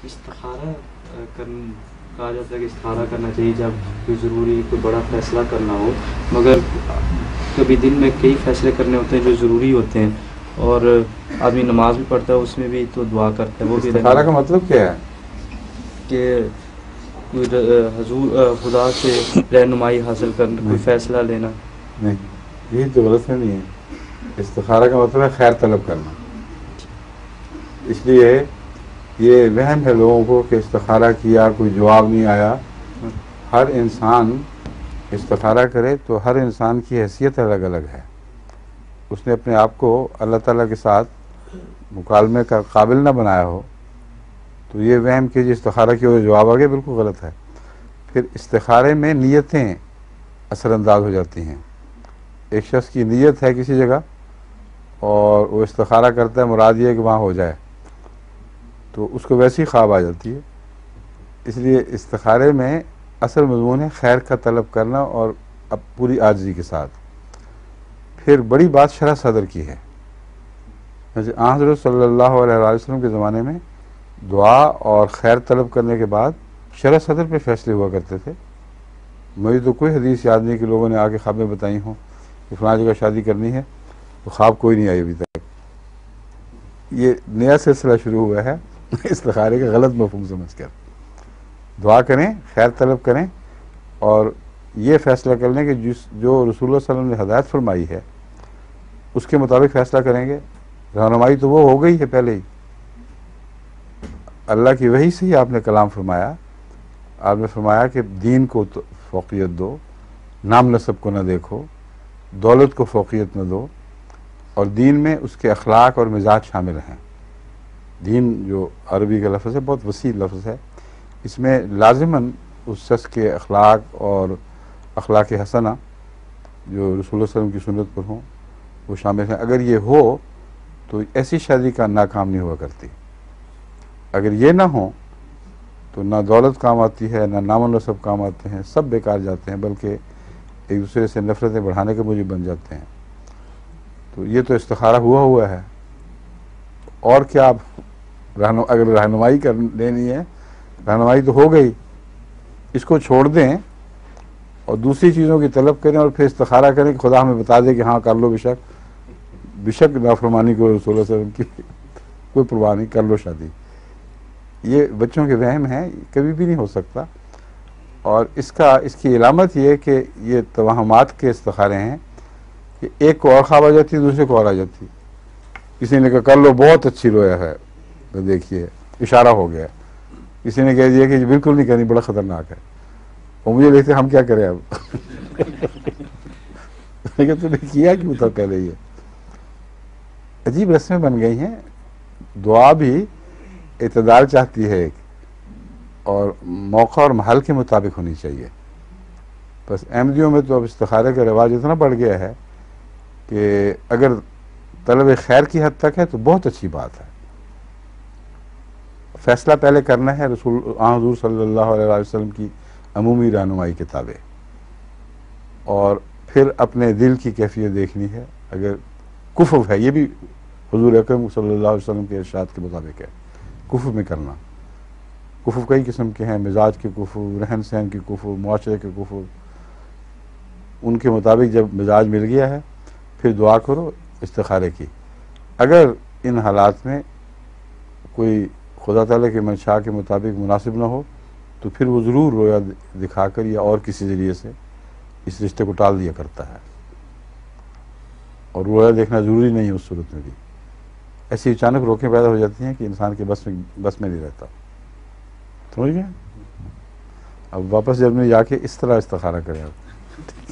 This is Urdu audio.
استخارہ کہا جاتا ہے کہ استخارہ کرنا چاہیے جب کوئی ضروری کوئی بڑا فیصلہ کرنا ہو، مگر کبھی دن میں کئی فیصلے کرنے ہوتے ہیں جو ضروری ہوتے ہیں، اور آدمی نماز بھی پڑھتا ہے اس میں بھی تو دعا کرتا ہے. وہ بھی استخارہ کا مطلب کیا ہے؟ کہ کوئی حضور خدا سے رہنمائی حاصل کرنا، کوئی فیصلہ لینا. نہیں، یہی تو غلط نہیں ہے. استخارہ کا مطلب ہے خیر طلب کرنا. اس لیے یہ وہم ہے لوگوں کو کہ استخارہ کیا کوئی جواب نہیں آیا. ہر انسان استخارہ کرے تو ہر انسان کی حیثیت الگ الگ ہے. اس نے اپنے آپ کو اللہ تعالیٰ کے ساتھ مکالمے کا قابل نہ بنایا ہو تو یہ وہم کہ استخارہ کی وجہ جواب آ گیا بالکل غلط ہے. پھر استخارے میں نیتیں اثر انداز ہو جاتی ہیں. ایک شخص کی نیت ہے کسی جگہ اور وہ استخارہ کرتا ہے، مراد یہ ہے کہ وہاں ہو جائے، تو اس کو ویسی خواب آ جاتی ہے. اس لیے استخارے میں اصل مضمون ہے خیر کا طلب کرنا اور اب پوری عاجزی کے ساتھ. پھر بڑی بات شرح صدر کی ہے. حضرت صلی اللہ علیہ وسلم کے زمانے میں دعا اور خیر طلب کرنے کے بعد شرح صدر پہ فیصلے ہوا کرتے تھے. مجھے تو کوئی حدیث یاد نہیں کہ لوگوں نے آگے خوابیں بتائی ہوں کہ فلاں جگہ شادی کرنی ہے، تو خواب کوئی نہیں آئی ابھی تک. یہ نیا سلسلہ شروع ہوا ہے استخارے کا غلط مفہوم سمجھ کر. دعا کریں، خیر طلب کریں، اور یہ فیصلہ کر لیں کہ جو رسول اللہ صلی اللہ علیہ وسلم نے ہدایت فرمائی ہے اس کے مطابق فیصلہ کریں گے. رہنمائی تو وہ ہو گئی ہے پہلے ہی. اللہ کی وحی سے ہی آپ نے کلام فرمایا. آپ نے فرمایا کہ دین کو فوقیت دو، نام نسب کو نہ دیکھو، دولت کو فوقیت نہ دو، اور دین میں اس کے اخلاق اور مزاج شامل ہیں. دین جو عربی کا لفظ ہے بہت وسیع لفظ ہے. اس میں لازماً اس شخص کے اخلاق اور اخلاق حسنہ جو رسول اللہ صلی اللہ علیہ وسلم کی سنت پر ہوں وہ شامل ہیں. اگر یہ ہو تو ایسی شادی کا ناکام نہیں ہوا کرتی. اگر یہ نہ ہو تو نہ دولت کام آتی ہے، نہ نام و نسب کام آتے ہیں، سب بیکار جاتے ہیں، بلکہ ایک دوسرے سے نفرتیں بڑھانے کے موجب بن جاتے ہیں. تو یہ تو استخارہ ہوا ہے. اور کیا آپ اگر رہنمائی لینی ہے، رہنمائی تو ہو گئی، اس کو چھوڑ دیں اور دوسری چیزوں کی طلب کریں اور پھر استخارہ کریں کہ خدا ہمیں بتا دے کہ ہاں کر لو، بشک نافرمانی کو رسول اللہ صلی اللہ علیہ وسلم کی کوئی پرواہ نہیں، کر لو شادی. یہ بچوں کے وہم ہیں، کبھی بھی نہیں ہو سکتا. اور اس کی علامت یہ ہے کہ یہ توہمات کے استخارے ہیں کہ ایک کو اور خواب آ جاتی ہے، دوسرے کو اور آ جاتی. کسی نے کہا کر لو، بہت اچھی رویا ہے، تو دیکھیے اشارہ ہو گیا. کسی نے کہہ دیا کہ بالکل نہیں کرنی، بڑا خطرناک ہے. اور مجھے دیکھتے ہم کیا کریں اب لیکن تم نے کیا کیوں تھا پہلے؟ یہ عجیب رسمیں بن گئی ہیں. دعا بھی اعتدال چاہتی ہے اور موقع اور محل کے مطابق ہونی چاہیے. بس احمدیوں میں تو اب استخارے کا رواج اتنا بڑھ گیا ہے کہ اگر طلب خیر کی حد تک ہے تو بہت اچھی بات ہے. فیصلہ پہلے کرنا ہے حضور صلی اللہ علیہ وسلم کی عمومی رہنمائی کے تابع، اور پھر اپنے دل کی کیفیت دیکھنی ہے. اگر کفر ہے، یہ بھی حضور اکرم صلی اللہ علیہ وسلم کے ارشاد کے مطابق ہے. کفر میں کرنا، کفر کئی قسم کے ہیں، مزاج کے کفر، رہن سہن کے کفر، معاشرے کے کفر. ان کے مطابق جب مزاج مل گیا ہے پھر دعا کرو استخارے کی. اگر ان حالات میں کوئی خدا تعالیٰ کے منشاء کے مطابق مناسب نہ ہو تو پھر وہ ضرور رویا دکھا کر یا اور کسی ذریعے سے اس رشتے کو ٹال دیا کرتا ہے. اور رویا دیکھنا ضروری نہیں ہے اس صورت میں بھی. ایسی اچانک روکیں پیدا ہو جاتی ہیں کہ انسان کے بس میں نہیں رہتا. سمجھ گئے؟ اب واپس جب میں جا کے اس طرح استخارہ کریں آپ.